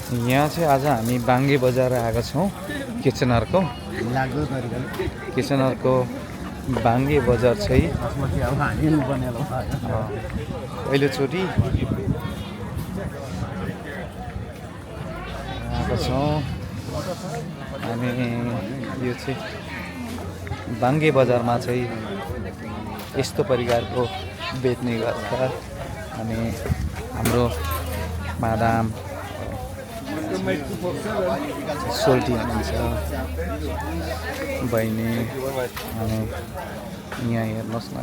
यहाँ चाहिँ आज हामी बाङ्गे बजार आएका छौँ किचनरको बाङ्गे बजार चाहिँ पहिलोचोटि आएका छौँ अनि यो चाहिँ बाङ्गे बजारमा चाहिँ यस्तो प्रकारको बेच्ने गर्छ अनि हाम्रो मादाम सोल्टी हुनुहुन्छ बहिनी अनि यहाँ हेर्नुहोस् न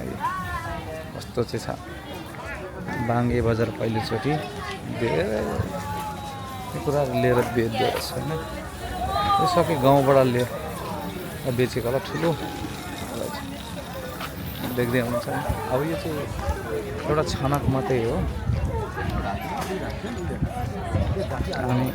कस्तो चाहिँ छ बाङ्गे बजार पहिलोचोटि धेरै कुराहरू लिएर बेच्दो रहेछ होइन यो सबै गाउँबाट बेचेको होला ठुलो देख्दै हुनुहुन्छ अब यो चाहिँ एउटा छनक मात्रै हो अनि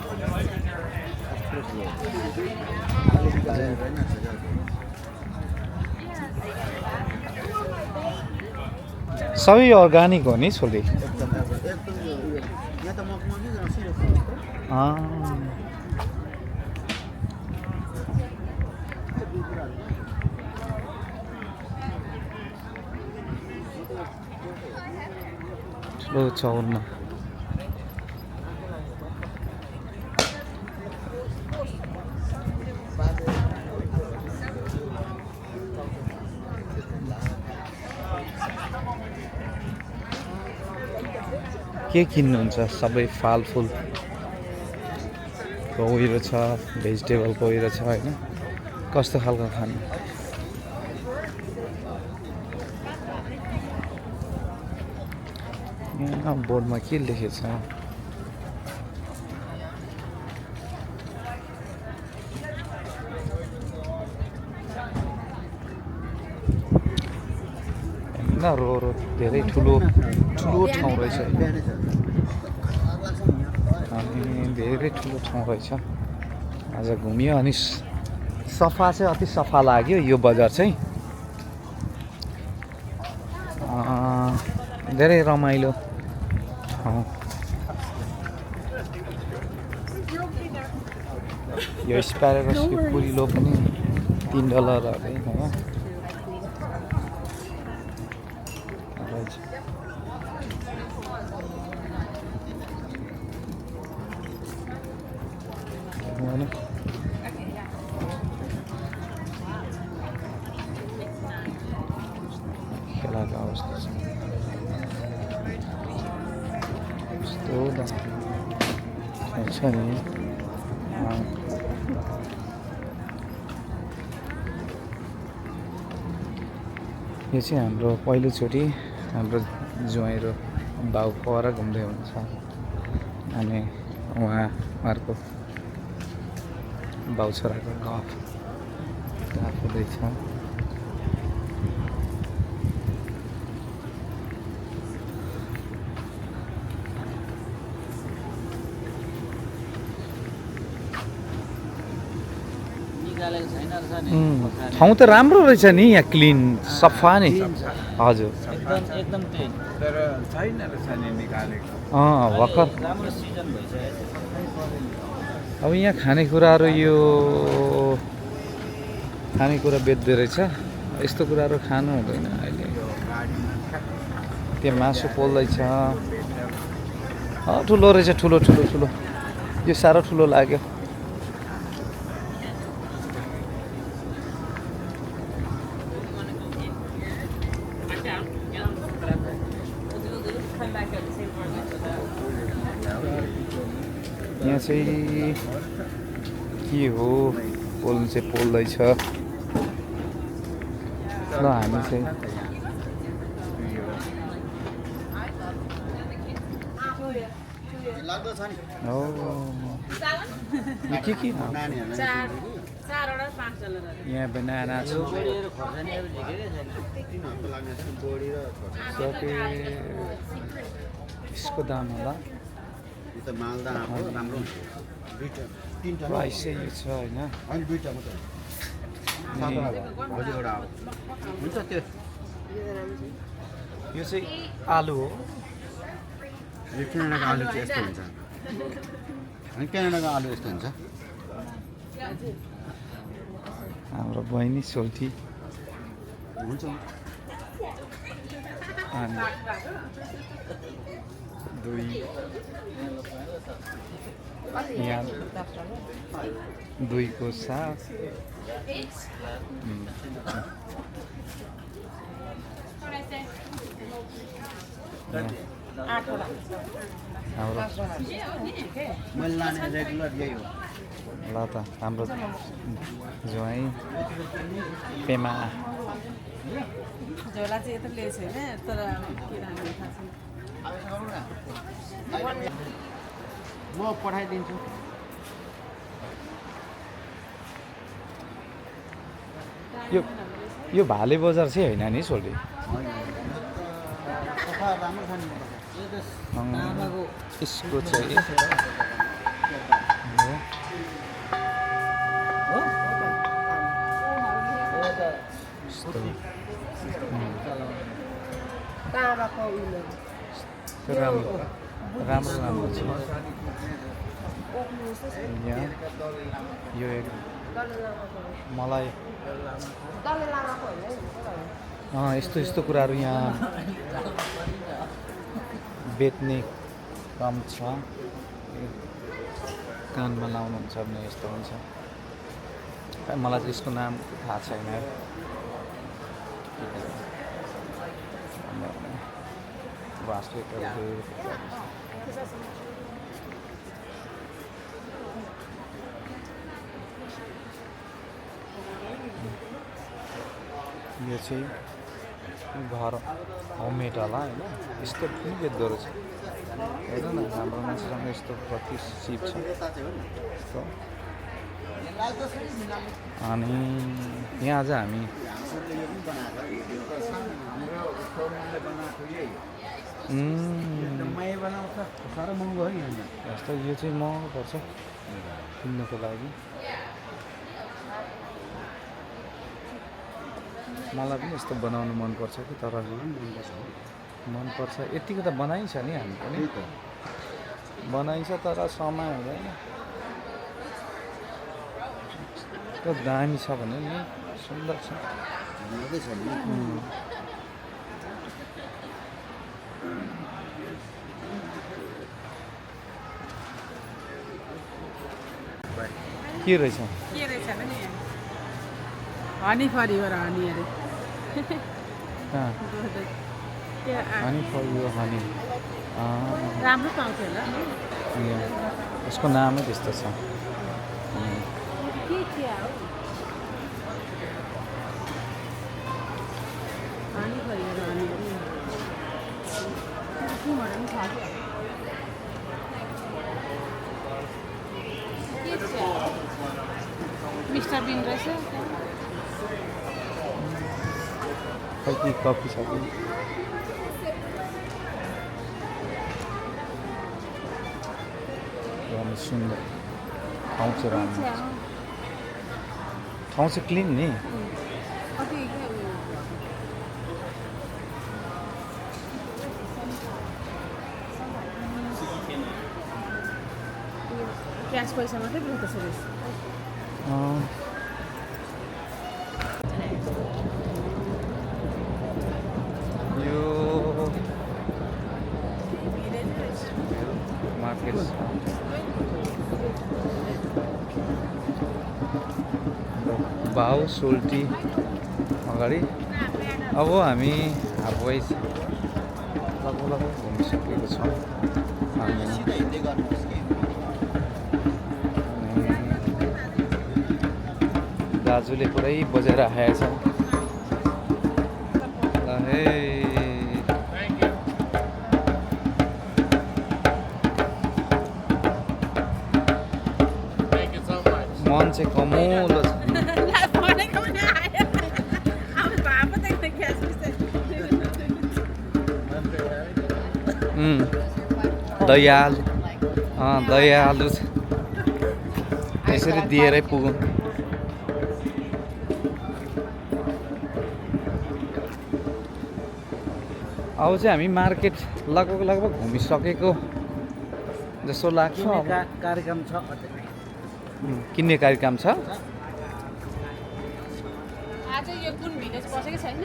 सबै अर्ग्यानिक हो नि छोरी ठुलो चौरमा के किन्नुहुन्छ सबै फलफुल उयो छ भेजिटेबलको उयो छ होइन कस्तो खालको खानु यहाँ बोर्डमा के लेखेछ रो धेरै ठुलो ठाउँ रहेछ अनि धेरै ठुलो ठाउँ रहेछ आज घुम्यो अनि सफा चाहिँ अति सफा लाग्यो यो बजार चाहिँ धेरै रमाइलो ठाउँ यो स्प्यारेगसको पुरिलो पनि $3 अरे हो खेलाको अवस्था छ नि यो चाहिँ हाम्रो पहिलोचोटि हाम्रो ज्वाइँ र बाउ पर घुम्दै हुनुहुन्छ अनि उहाँहरूको बाउ छोराको गफ हुँदैछ ठाउँ त राम्रो रहेछ नि यहाँ क्लिन सफा नि हजुर एकदम क्लिन तर छैन रहेछ नि निकालेको भर्खर राम्रो सिजन भइसक्यो अब यहाँ खानेकुराहरू यो खानेकुरा बेच्दो रहेछ यस्तो कुराहरू खानु हुँदैन अहिले त्यहाँ मासु पोल्दैछ ठुलो रहेछ ठुलो यो साह्रो ठुलो लाग्यो यहाँ चाहिँ के हो पोल्नु चाहिँ पोल्दैछ ल हामी चाहिँ के यहाँ बनाना छ यसको दाम होला प्राइस चाहिँ यो छ होइन यो चाहिँ आलु हो आलु चाहिँ यस्तो हुन्छ अनि क्यानाडाको आलु यस्तो हुन्छ हाम्रो बहिनी सोल्टी हुन्छ अनि दुई यहाँ दुईको साथ हाम्रो मैले लाने रेगुलर यही हो ल त हाम्रो ज्वाइँ पेमा झोला चाहिँ यता ल्याएको छैन तर के राख्नु थाहा छैन म पठाइदिन्छु यो भाले बजार चाहिँ होइन नि सोल्टी सफा राम्रो छ नि यसको चाहिँ तामाको उयो राम्रो राम्रो राम्रो छ यहाँ यो एक मलाई यस्तो यस्तो कुराहरू यहाँ बेच्ने काम छ कानमा लाउनुहुन्छ भने यस्तो हुन्छ मलाई चाहिँ यसको नाम थाहा छैन यो चाहिँ घर होममेड होला होइन यस्तो पनि बेच्दो रहेछ हेर न हाम्रो मान्छेसँग यस्तो कति सिप छ यस्तो अनि यहाँ आज हामी साह्रो महँगो है यस्तो यो चाहिँ महँगो पर्छ किन्नुको लागि मलाई पनि यस्तो बनाउनु मनपर्छ कि तर मनपर्छ यतिको त बनाइन्छ नि हामी पनि बनाइन्छ तर समय हुँदैन त्यो दामी छ भने नि सुन्दर छ के रहेछ के रहेछ भने हनी फरिवर हनी अरे कहाँ हनी फर यो हनी राम्रो पाउँछ होला यसको नामै त्यस्तो छ के हो हनी फरिवर हनी कुमार पनि छ मिस्टर बिन रहेछ खै कि कफी छ कि राम्रो सुन्दर ठाउँ चाहिँ राम्रो ठाउँ चाहिँ क्लिन नि क्यास पैसा मात्रै बोल्छ सुरेश यो मार्केट भाउ सोल्टी अगाडि अब हामी हाफवे लगभग घुमिसकेको छौँ हामी दाजुले पुरै बजाइराखेको छ ल हे मन चाहिँ कमुलो छ दयालु दयालु छ यसरी दिएरै पुगौँ अब चाहिँ हामी मार्केट लगभग घुमिसकेको जस्तो लाग्छ किन्ने अब। कार्यक्रम छ अझै। किन्ने कार्यक्रम छ आज यो कुन भिलेज पसेको छैन